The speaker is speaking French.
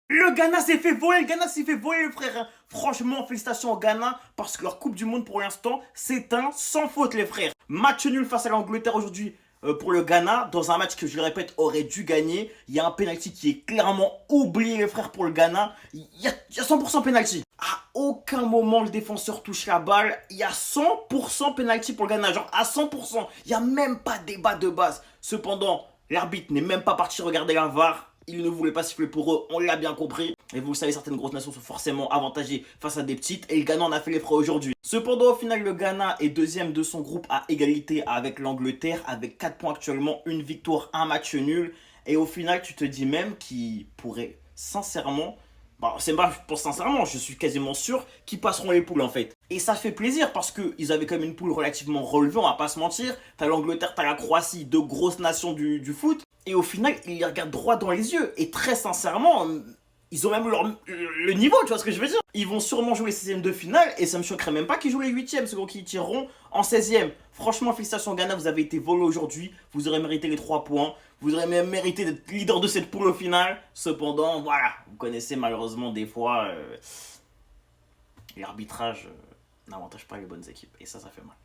Le Ghana s'est fait voler, le Ghana s'est fait voler, le frère. Franchement, félicitations au Ghana parce que leur Coupe du Monde pour l'instant s'éteint sans faute, les frères. Match nul face à l'Angleterre aujourd'hui pour le Ghana, dans un match que je le répète aurait dû gagner. Il y a un penalty qui est clairement oublié, les frères, pour le Ghana. Il y a 100% penalty. À aucun moment le défenseur touche la balle. Il y a 100% penalty pour le Ghana, genre à 100%. Il n'y a même pas de débat de base. Cependant, l'arbitre n'est même pas parti regarder la VAR. Il ne voulait pas siffler pour eux, on l'a bien compris. Et vous le savez, certaines grosses nations sont forcément avantagées face à des petites. Et le Ghana en a fait les frais aujourd'hui. Cependant, au final, le Ghana est deuxième de son groupe à égalité avec l'Angleterre. Avec 4 points actuellement, une victoire, un match nul. Et au final, tu te dis même qu'il pourrait sincèrement... Bah, c'est pas pour sincèrement, je suis quasiment sûr qu'ils passeront les poules en fait. Et ça fait plaisir parce qu'ils avaient quand même une poule relativement relevée, on va pas se mentir. T'as l'Angleterre, t'as la Croatie, deux grosses nations du foot. Et au final, ils les regardent droit dans les yeux. Et très sincèrement, ils ont même le niveau, tu vois ce que je veux dire. Ils vont sûrement jouer les 16e de finale et ça me choquerait même pas qu'ils jouent les 8e, ceux qui tireront en 16e. Franchement, félicitations Ghana, vous avez été volé aujourd'hui. Vous aurez mérité les 3 points. Vous aurez même mérité d'être leader de cette poule au final. Cependant, voilà, vous connaissez malheureusement des fois l'arbitrage n'avantage pas les bonnes équipes. Et ça fait mal.